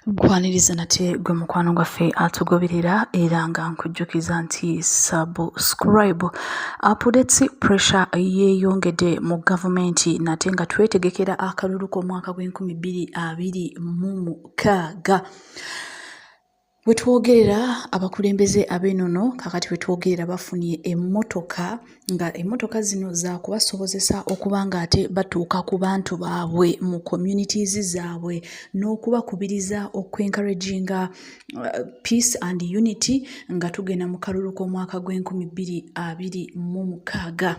Nkwaniriza nate gwe mukwano gwaffe atugoberera era nga nkujjukiza nti subscribe. Updates pressure yeeyongedde mu gavumenti nate nga twetegekera akalulu k'omwaka gw'2026. Bwe twogerera abakulembeze ab'ennono kakati bwe twogerera bafunye emmotoka nga emmotoka zino za kubasobozesa okuba nga ate batuuka ku bantu baabwe mu communities zaabwe n'okubakubiriza okwencouraginga peace and unity nga tugenda mu kalulu k'omwaka gw'2026.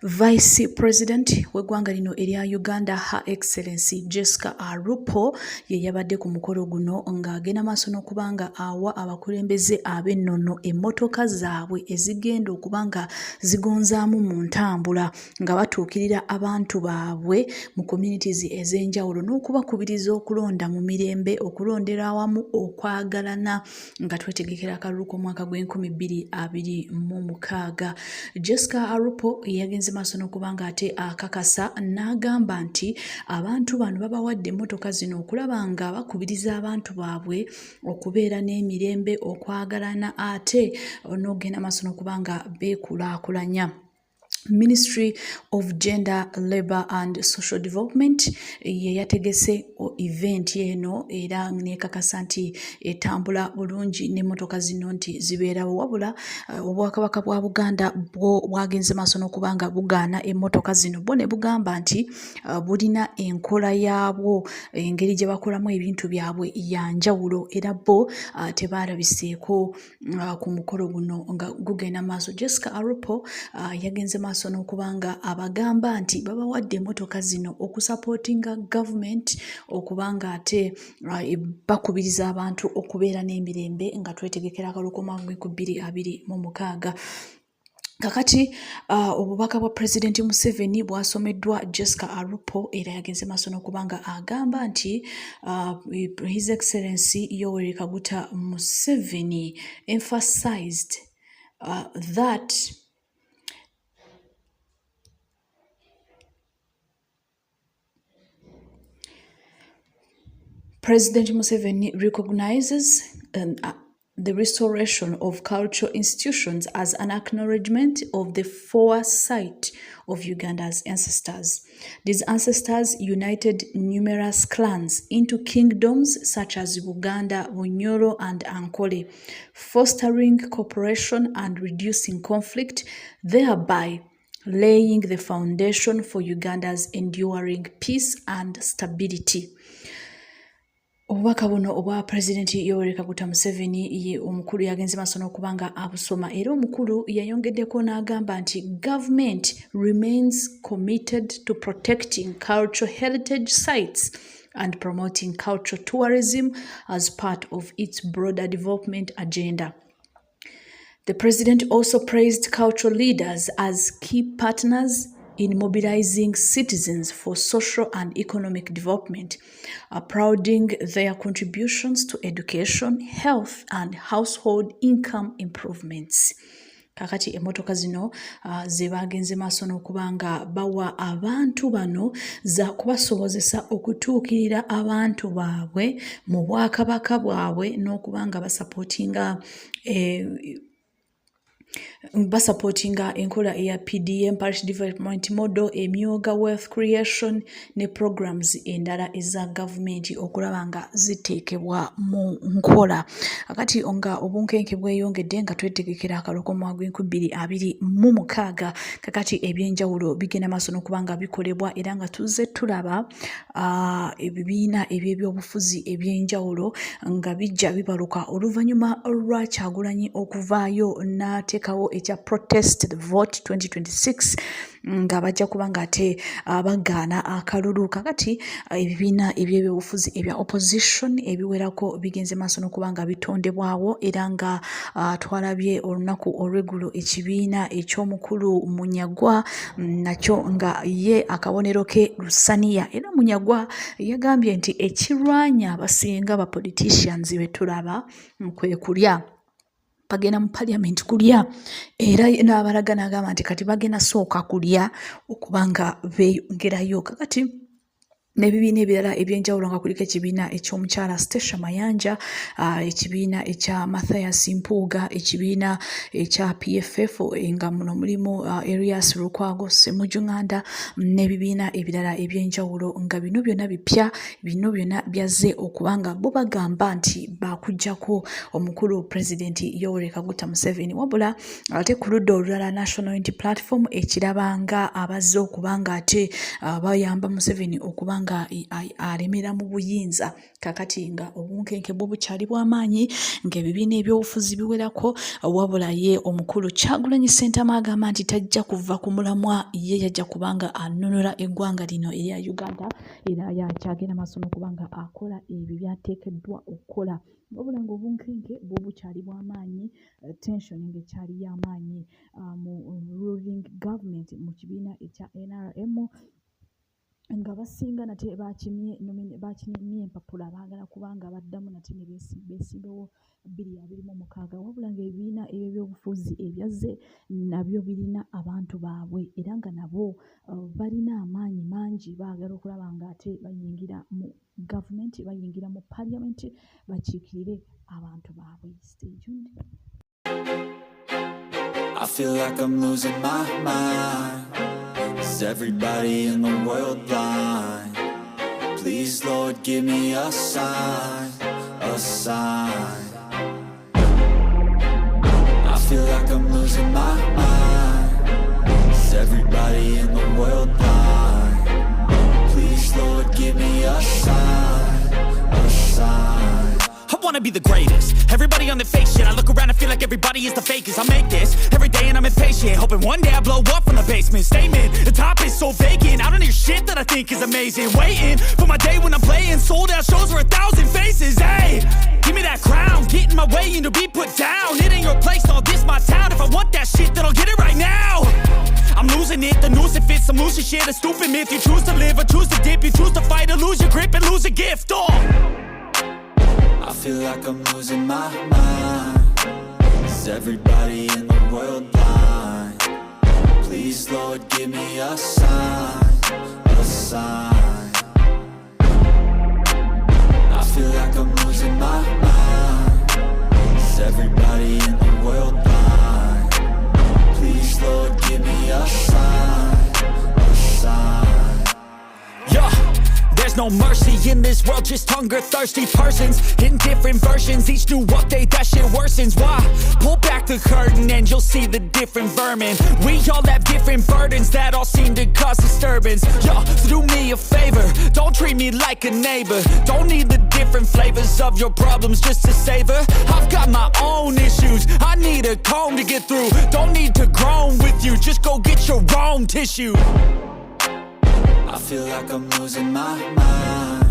Vice President w'eggwanga lino erya Uganda Her Excellency Jessica Alupo ye yabadde ku mukolo guno ng'agenda maaso n'okuba nga awa abakulembeze ab'ennono emmotoka zaabwe ezigenda okuba nga zigonzaamu mu ntambula nga batuukirira abantu baabwe mu communities ez'enjawulo n'okubakubiriza okulonda mu mirembe, okulondera awamu, okwagalana nga twetegekera akalulu k'omwaka gw'2026. Jessica Alupo yagenze maaso n'okuba nga ate akakasa n'agamba nti abantu bano babawadde emmotoka zino okulaba nga bakubiriza abantu baabwe okubeera n'emirembe, okwagalana ate n'ogenda maaso n'okuba nga beekulaakulanya. Ministry of Gender, Labour and Social Development ye yategese event eno era nekakasa nti etambula bulungi n'emmotoka zino nti zibeerawo wabula obwakabaka bwa Buganda bwo bwagenze maaso n'okuba nga bugaana emmotoka zino bo ne bugamba nti bulina enkola yaabwo engeri gye bakolamu ebintu byabwe yanjawulo era bo tebaalabiseeko ku mukolo guno nga gugenda maaso. Jessica Alupo yagenze maaso n'okuba nga abagamba nti babawadde emmotoka zino okusapootinga gavumenti okuba nga ate bakubiriza abantu okubeera n'emirembe nga twetegekera akalulu k'omwaka gw'2026. Kakati obubaka bwa President Museveni bwasomeddwa Jessica Alupo era yagenze maaso n'okuba nga agamba nti His Excellency Yoweri Kaguta Museveni emphasized that President Museveni recognizes the restoration of cultural institutions as an acknowledgement of the foresight of Uganda's ancestors. These ancestors united numerous clans into kingdoms such as Buganda, Bunyoro, and Ankole, fostering cooperation and reducing conflict, thereby laying the foundation for Uganda's enduring peace and stability. Obubaka buno obwa Pulezidenti Yoweri Kaguta Museveni ye omukulu yagenze maaso n'okuba nga abusoma era omukulu yayongeddeko n'agamba nti government remains committed to protecting cultural heritage sites and promoting cultural tourism as part of its broader development agenda. The president also praised cultural leaders as key partners in mobilizing citizens for social and economic development, applauding their contributions to education, health, and household income improvements. Kakati emmotoka zino ze bagenze maaso n'okuba nga bawa abantu bano za kubasobozesa okutuukirira abantu baabwe mu bwakabaka bwabwe n'okuba nga basupportinga enkola eya PDM, Parish Development Model, emyoga wealth creation ne programs endala eza gavumenti okulaba nga ziteekebwa mu nkola. Akati nga obunkenke bweyongedde nga twetegekera akalulu k'omwaka gw'2026 kakati ebyenjawulo bigenda maaso n'okuba nga bikolebwa era nga tuzze tulaba ebibiina eby'ebyobufuzi ebyenjawulo nga bijja bibaluka oluvannyuma lwa Kyagulanyi okuvaayo n'ateekawo ekya protest the vote 2026 nga bajja kuba nga ate bagaana akalulu. Kakati ebibiina eby'ebyobufuzi ebya opposition ebiwerako bigenze maaso n'okuba nga bitondebwawo era nga twalabye olunaku olw'eggulo ekibiina eky'omukulu Munyagwa nakyo nga ye akabonero ke lusaniya era Munyagwa yagambye nti ekirwanya abasinga ba politicians be tulaba kwe kulya bagenda mu parliament kulya era n'abalaga n'agamba nti kati bagenda sooka kulya okuba nga beeyongerayo. Kakati n'ebibiina ebirala ebyenjawulo nga kuliko ekibiina eky'omukyala Stesha Mayanja, ekibiina ekya Mathias Mpuuga, ekibiina ekya PFF nga muno mulimu Erias Lukwago Ssemujjunganda n'ebibiina ebirala ebyenjawulo nga bino byonna bipya, bino byonna byazze okuba nga bo bagamba nti bakuggyako omukulu Pulezidenti Yoweri Kaguta Museveni, wabula ate ku ludda olulala National Unity Platform ekirabanga abazze okuba nga ate bayamba Museveni okuba nga alemera mu buyinza kakati nga obunkenke bwo bukyali bw'amaanyi ng'ebibiina ebyobufuzi biwerako, wabula ye omukulu Kyagulanyi Ssentamu agamba nti tajja kuva ku mulamwa, ye yajja kubanga anunula eggwanga lino erya Uganda era yakyagenda maaso n'okubanga akola ebyo byateekeddwa okukola, wabula ng'obunkenke bwo bukyali bw'amaanyi, tension ng'ekyali y'amaanyi mu ruling government mu kibiina ekya NRM nga basinga nate bakimye empapula baagala kubanga baddamu nate ne beesimbawo 2026, wabula ng'ebibiina ebyobufuzi ebyazze nabyo birina abantu baabwe era nga nabo balina amaanyi mangi, baagala okulaba nga ate bayingira mu gavumenti, bayingira mu parliament bakiikirire abantu baabwe. Stay tuned. I feel like I'm losing my mind. Is everybody in the world blind? Please, Lord, give me a sign, a sign. I feel like I'm losing my mind. Is everybody in the world blind? Please, Lord, give me a sign, a sign. I wanna be the greatest. Everybody on their fake shit. I look around and feel like everybody is the fakest. I make this every day and I'm impatient, hoping one day I blow up from the basement. Statement, the top is so vacant. I don't hear shit that I think is amazing. Waiting for my day when I'm playing sold out shows for 1,000 faces. Hey, give me that crown, get in my way and to be put down. It ain't your place, no, this my town. If I want that shit, then I'll get it right now. I'm losing it, the noose it fits. I'm losing shit, a stupid myth. You choose to live or choose to dip. You choose to fight or lose your grip and lose a gift. I feel like I'm losing my mind. Is everybody in the world blind? Please, Lord, give me a sign, a sign. I feel like I'm losing my mind. Is everybody in the world blind? Please, Lord, give me a sign, a sign. Yeah. There's no mercy in this world, just hunger-thirsty persons in different versions. Each new update, that shit worsens. Why? Pull back the curtain and you'll see the different vermin. We all have different burdens that all seem to cause disturbance. Yo, so do me a favor, don't treat me like a neighbor. Don't need the different flavors of your problems just to savor. I've got my own issues, I need a comb to get through. Don't need to groan with you, just go get your own tissue. I feel like I'm losing my mind.